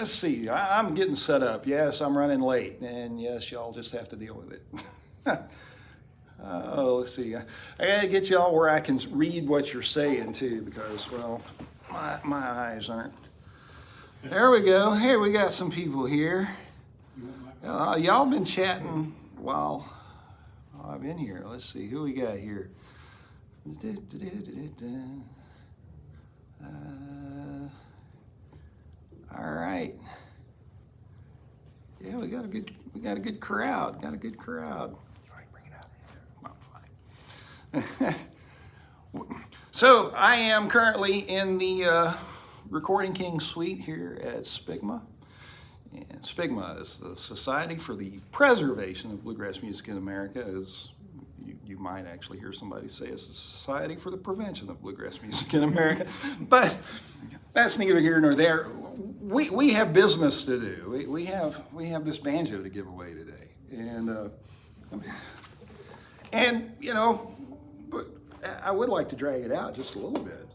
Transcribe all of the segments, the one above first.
let's see. I'm getting set up. Yes, I'm running late, and yes, y'all just have to deal with it. Oh, let's see. I gotta get y'all where I can read what you're saying too, because well, my eyes aren't. There we go. Hey, we got some people here. Y'all been chatting while I've been here. Let's see who we got here. All right. Yeah, we got a good crowd. Got a good crowd. All right, bring it out. I'm fine. So I am currently in the Recording King suite here at SPIGMA. And SPIGMA is the Society for the Preservation of Bluegrass Music in America. As you might actually hear somebody say, it's the Society for the Prevention of Bluegrass Music in America. But that's neither here nor there. We have business to do. We have this banjo to give away today, and you know, but I would like to drag it out just a little bit.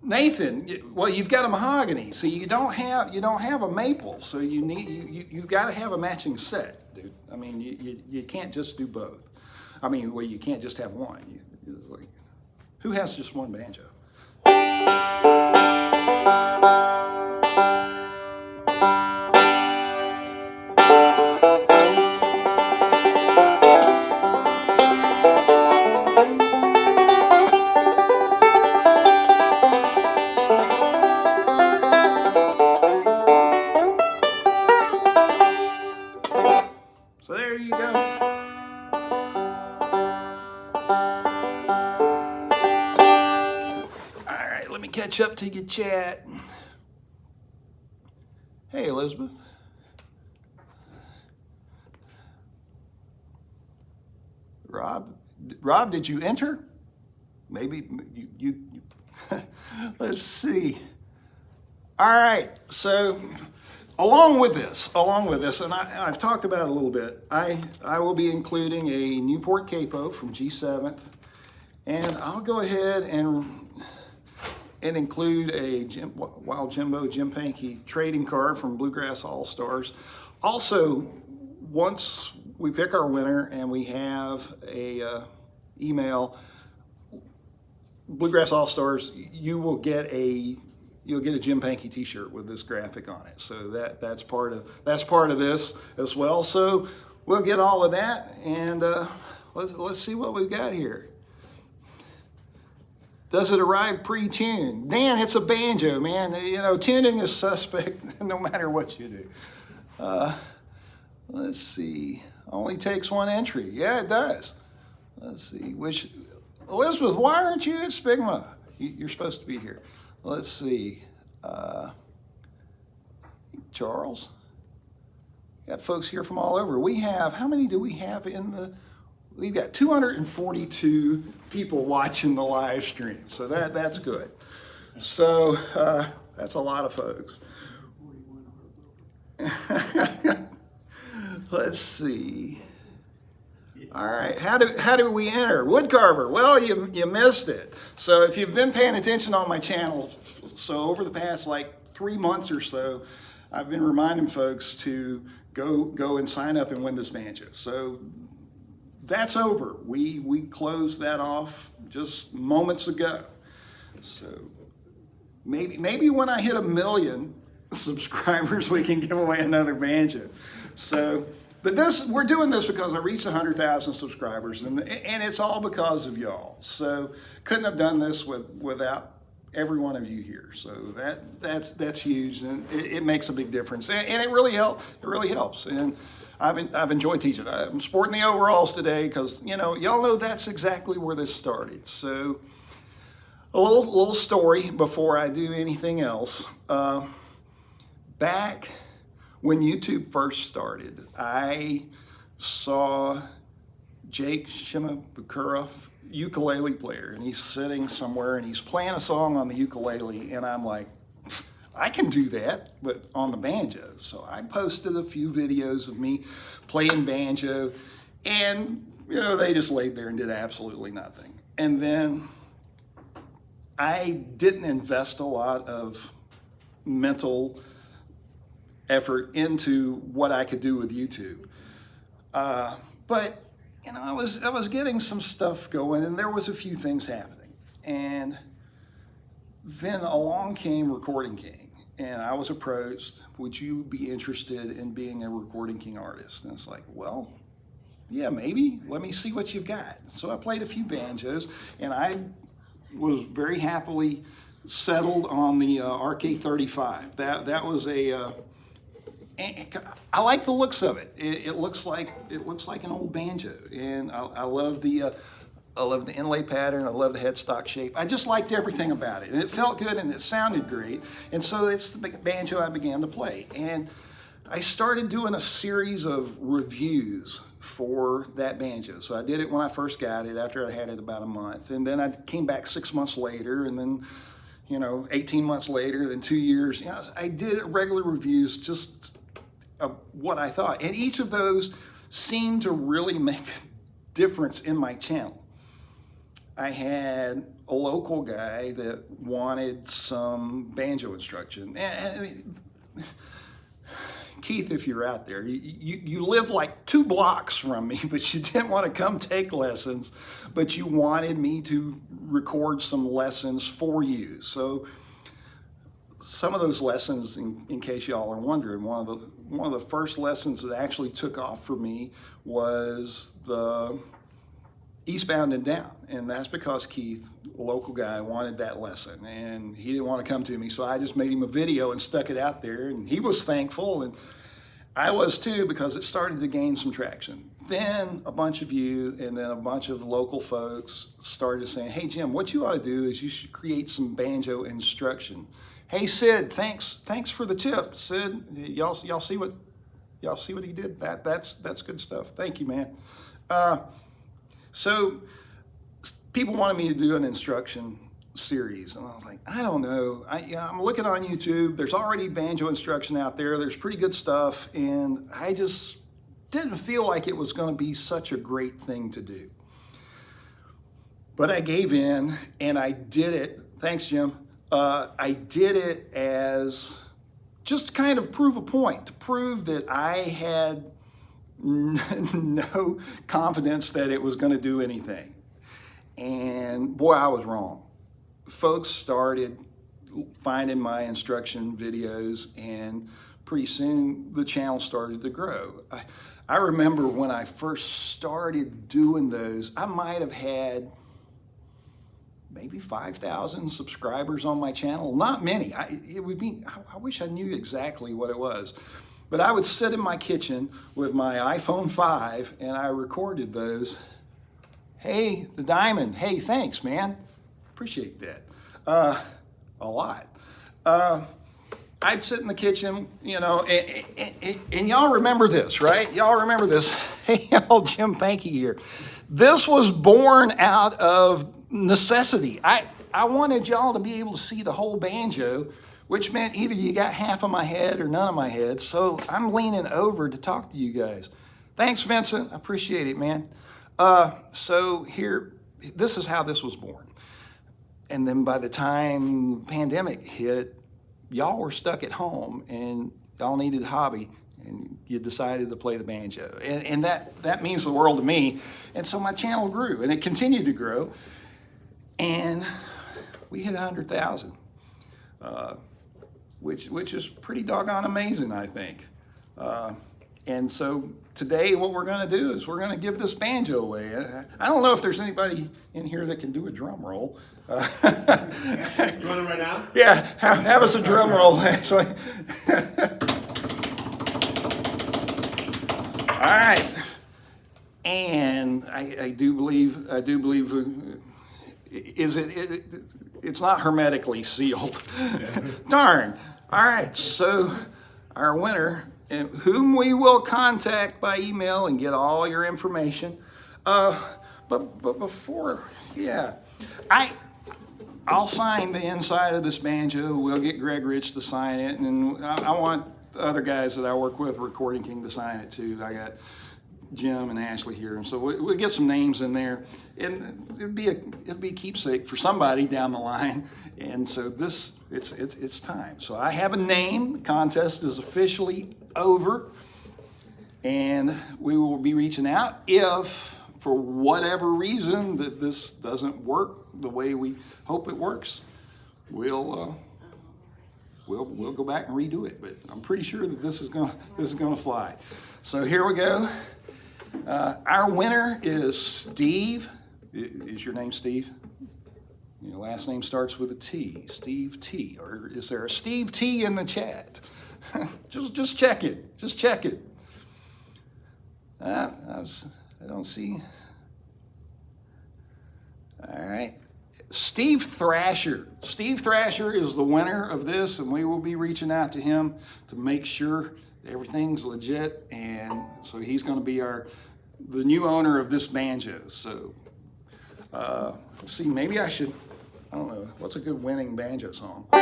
Nathan, well, you've got a mahogany, so you don't have a maple, so you've got to have a matching set, dude. I mean, you can't just do both. I mean, well, you can't just have one. Like, who has just one banjo? So there you go. All right, let me catch up to your chat. Hey, Elizabeth. Rob, did you enter? Maybe you let's see. All right, so along with this, and I've talked about it a little bit, I will be including a Newport Capo from G7th, and I'll go ahead and include a Wild Jimbo Jim Pankey trading card from Bluegrass All-Stars. Also, once we pick our winner and we have a email, Bluegrass All-Stars, you'll get a Jim Pankey t-shirt with this graphic on it. So that's part of this as well. So we'll get all of that, and let's see what we've got here. Does it arrive pre-tuned? Dan, it's a banjo, man. You know, tuning is suspect no matter what you do. Let's see. Only takes one entry. Yeah, it does. Let's see. Elizabeth, why aren't you at SPIGMA? You're supposed to be here. Let's see. Charles. Got folks here from all over. How many do we have we've got 242 people watching the live stream. So that's good. So that's a lot of folks. Let's see. All right, how do we enter? Woodcarver, well, you missed it. So if you've been paying attention on my channel, so over the past like 3 months or so, I've been reminding folks to go and sign up and win this banjo. So that's over. We closed that off just moments ago. So maybe when I hit 1 million subscribers, we can give away another banjo. So. But we're doing this because I reached 100,000 subscribers, and it's all because of y'all. So couldn't have done this without every one of you here. So that's huge, and it makes a big difference, and it really helps. It really helps, and I've enjoyed teaching. I'm sporting the overalls today because y'all know that's exactly where this started. So a little story before I do anything else. Back when YouTube first started, I saw Jake Shimabukura, ukulele player, and he's sitting somewhere and he's playing a song on the ukulele, and I'm like, I can do that, but on the banjo. So I posted a few videos of me playing banjo, and they just laid there and did absolutely nothing. And then I didn't invest a lot of mental effort into what I could do with YouTube. But I was getting some stuff going, and there was a few things happening. And then along came Recording King, and I was approached, would you be interested in being a Recording King artist? And it's like, well, yeah, maybe. Let me see what you've got. So I played a few banjos, and I was very happily settled on the RK35. That was a I like the looks of it. It looks like an old banjo, and I love the inlay pattern. I love the headstock shape. I just liked everything about it, and it felt good and it sounded great. And so it's the banjo I began to play, and I started doing a series of reviews for that banjo. So I did it when I first got it, after I had it about a month, and then I came back 6 months later, and then 18 months later, then 2 years. I did regular reviews just of what I thought. And each of those seemed to really make a difference in my channel. I had a local guy that wanted some banjo instruction. And Keith, if you're out there, you live like 2 blocks from me, but you didn't want to come take lessons, but you wanted me to record some lessons for you. So some of those lessons, in case y'all are wondering, one of the first lessons that actually took off for me was the eastbound and down, and that's because Keith, a local guy, wanted that lesson, and he didn't want to come to me, so I just made him a video and stuck it out there, and he was thankful, and I was too, because it started to gain some traction. Then a bunch of you and then a bunch of local folks started saying, hey Jim, what you ought to do is you should create some banjo instruction. Hey Sid, thanks for the tip. Sid, y'all see what he did? That's good stuff. Thank you, man. So people wanted me to do an instruction series, and I was like, I don't know. I'm looking on YouTube. There's already banjo instruction out there. There's pretty good stuff, and I just didn't feel like it was going to be such a great thing to do. But I gave in, and I did it. Thanks, Jim. I did it as just to kind of prove a point, to prove that I had no confidence that it was going to do anything. And boy, I was wrong. Folks started finding my instruction videos, and pretty soon the channel started to grow. I remember when I first started doing those, I might have had maybe 5,000 subscribers on my channel. Not many. I wish I knew exactly what it was. But I would sit in my kitchen with my iPhone 5 and I recorded those. Hey, the Diamond. Hey, thanks, man. Appreciate that. A lot. I'd sit in the kitchen, and y'all remember this, right? Y'all remember this. Hey, y'all, Jim Pankey here. This was born out of necessity. I wanted y'all to be able to see the whole banjo, which meant either you got half of my head or none of my head. So I'm leaning over to talk to you guys. Thanks, Vincent. I appreciate it, man. So here, this is how this was born. And then by the time the pandemic hit, y'all were stuck at home and y'all needed a hobby, and you decided to play the banjo. And that means the world to me. And so my channel grew, and it continued to grow. And we hit 100,000, which is pretty doggone amazing, I think. And so today what we're going to do is we're going to give this banjo away. I don't know if there's anybody in here that can do a drum roll. You want it right now? Yeah, have us a drum roll, actually. All right. And I do believe it's not hermetically sealed. Darn. All right, so our winner, whom we will contact by email and get all your information. But before, I'll sign the inside of this banjo. We'll get Greg Rich to sign it, and I want the other guys that I work with, Recording King, to sign it too. I got Jim and Ashley here, and so we'll get some names in there, and it'd be a keepsake for somebody down the line. And so it's time. So I have a name. The contest is officially over, and we will be reaching out if, for whatever reason, that this doesn't work the way we hope it works. We'll go back and redo it, but I'm pretty sure that this is gonna fly. So here we go. Our winner is Steve. Is your name Steve? Your last name starts with a T. Steve T. Or is there a Steve T in the chat? just check it. Just check it. I don't see. All right. Steve Thrasher. Steve Thrasher is the winner of this, and we will be reaching out to him to make sure everything's legit, and so he's going to be the new owner of this banjo. So let's see, maybe I should, I don't know, what's a good winning banjo song? We're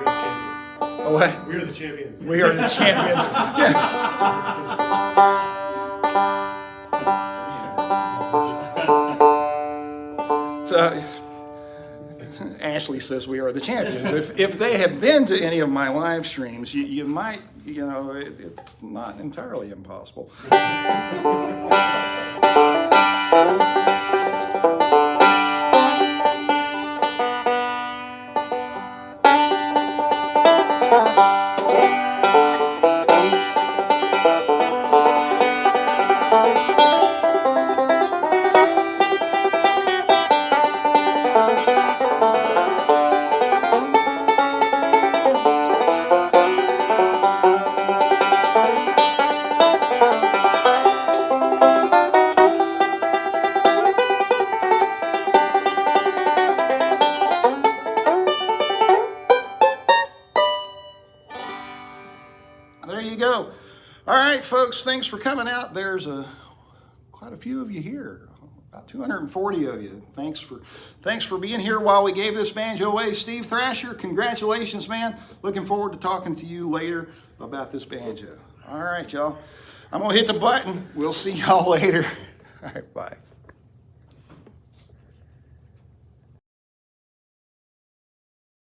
the champions. Oh, what? We're the champions. We are the champions. So Ashley says we are the champions. If they have been to any of my live streams, you might, it's not entirely impossible. There you go. All right, folks, thanks for coming out. There's quite a few of you here, about 240 of you. Thanks for being here while we gave this banjo away. Steve Thrasher, congratulations, man. Looking forward to talking to you later about this banjo. All right, y'all. I'm going to hit the button. We'll see y'all later. All right, bye.